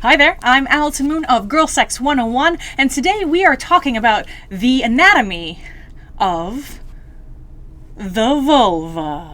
Hi there, I'm Allison Moon of Girl Sex 101, and today we are talking about the anatomy of the vulva.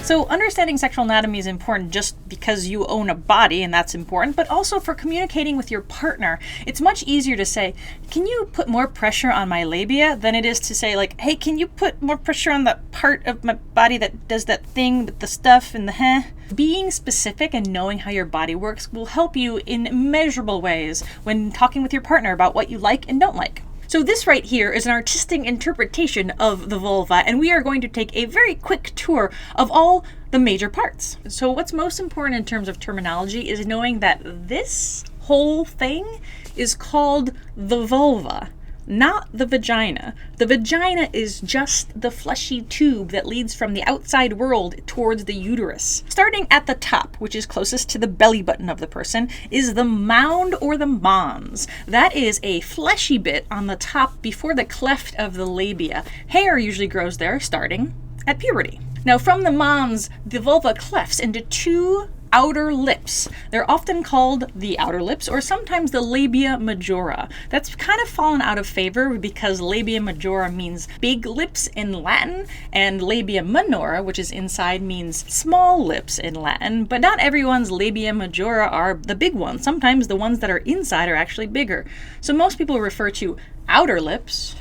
So understanding sexual anatomy is important just because you own a body, and that's important, but also for communicating with your partner. It's much easier to say, can you put more pressure on my labia, than it is to say, like, hey, can you put more pressure on the part of my body that does that thing with the stuff and the heh? Being specific and knowing how your body works will help you in immeasurable ways when talking with your partner about what you like and don't like. So this right here is an artistic interpretation of the vulva, and we are going to take a very quick tour of all the major parts. So what's most important in terms of terminology is knowing that this whole thing is called the vulva, not the vagina. The vagina is just the fleshy tube that leads from the outside world towards the uterus. Starting at the top, which is closest to the belly button of the person, is the mound or the mons. That is a fleshy bit on the top before the cleft of the labia. Hair usually grows there starting at puberty. Now from the mons, the vulva clefts into two outer lips. They're often called the outer lips or sometimes the labia majora. That's kind of fallen out of favor because labia majora means big lips in Latin, and labia minora, which is inside, means small lips in Latin, but not everyone's labia majora are the big ones. Sometimes the ones that are inside are actually bigger. So most people refer to outer lips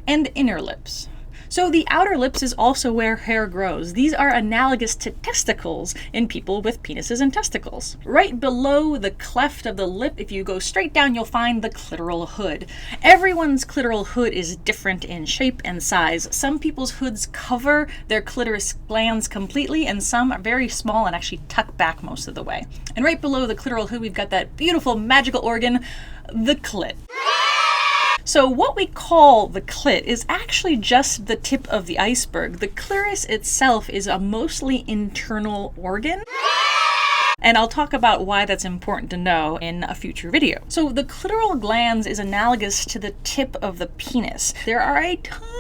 and inner lips. So the outer lips is also where hair grows. These are analogous to testicles in people with penises and testicles. Right below the cleft of the lip, if you go straight down, you'll find the clitoral hood. Everyone's clitoral hood is different in shape and size. Some people's hoods cover their clitoris glands completely, and some are very small and actually tuck back most of the way. And right below the clitoral hood, we've got that beautiful magical organ, the clit. So what we call the clit is actually just the tip of the iceberg. The clitoris itself is a mostly internal organ. And I'll talk about why that's important to know in a future video. So the clitoral glands is analogous to the tip of the penis. There are a ton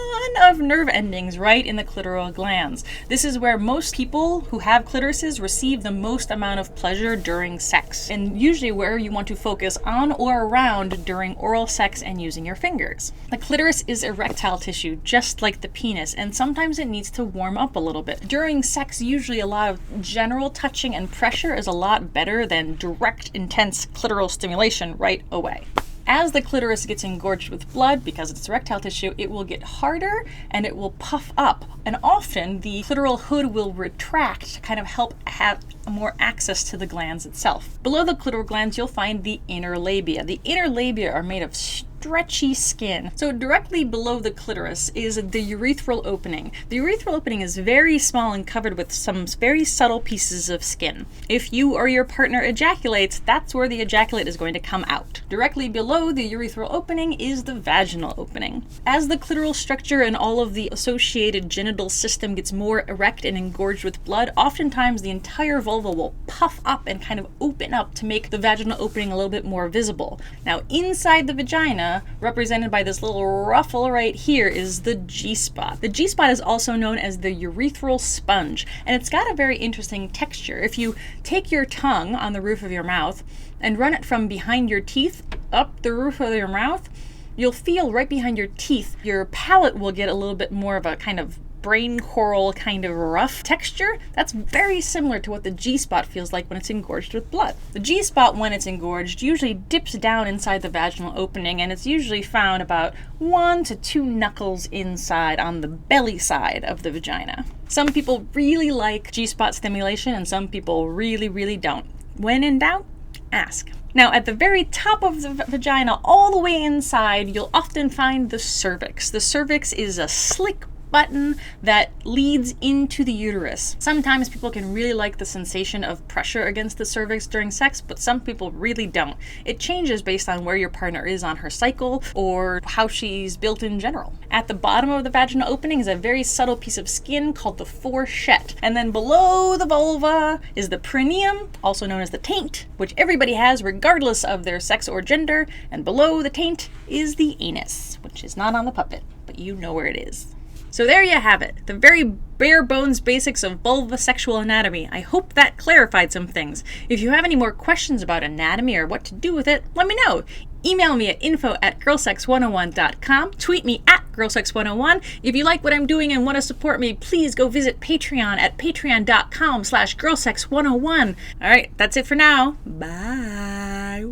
of nerve endings right in the clitoral glands. This is where most people who have clitorises receive the most amount of pleasure during sex, and usually where you want to focus on or around during oral sex and using your fingers. The clitoris is erectile tissue, just like the penis, and sometimes it needs to warm up a little bit. During sex, usually a lot of general touching and pressure is a lot better than direct, intense clitoral stimulation right away. As the clitoris gets engorged with blood, because it's erectile tissue, it will get harder and it will puff up. And often the clitoral hood will retract to kind of help have more access to the glands itself. Below the clitoral glands, you'll find the inner labia. The inner labia are made of stretchy skin. So directly below the clitoris is the urethral opening. The urethral opening is very small and covered with some very subtle pieces of skin. If you or your partner ejaculates, that's where the ejaculate is going to come out. Directly below the urethral opening is the vaginal opening. As the clitoral structure and all of the associated genital system gets more erect and engorged with blood, oftentimes the entire vulva will puff up and kind of open up to make the vaginal opening a little bit more visible. Now inside the vagina, represented by this little ruffle right here, is the G-spot. The G-spot is also known as the urethral sponge, and it's got a very interesting texture. If you take your tongue on the roof of your mouth and run it from behind your teeth up the roof of your mouth, you'll feel right behind your teeth, your palate will get a little bit more of a kind of brain coral kind of rough texture. That's very similar to what the G-spot feels like when it's engorged with blood. The G-spot, when it's engorged, usually dips down inside the vaginal opening, and it's usually found about 1 to 2 knuckles inside on the belly side of the vagina. Some people really like G-spot stimulation, and some people really, really don't. When in doubt, ask. Now, at the very top of the vagina, all the way inside, you'll often find the cervix. The cervix is a slick button that leads into the uterus. Sometimes people can really like the sensation of pressure against the cervix during sex, but some people really don't. It changes based on where your partner is on her cycle or how she's built in general. At the bottom of the vaginal opening is a very subtle piece of skin called the fourchette. And then below the vulva is the perineum, also known as the taint, which everybody has regardless of their sex or gender. And below the taint is the anus, which is not on the puppet, but you know where it is. So there you have it, the very bare bones basics of vulva sexual anatomy. I hope that clarified some things. If you have any more questions about anatomy or what to do with it, let me know. Email me at info@girlsex101.com. Tweet me at girlsex101. If you like what I'm doing and want to support me, please go visit Patreon at patreon.com. patreon.com/girlsex101. All right, that's it for now. Bye.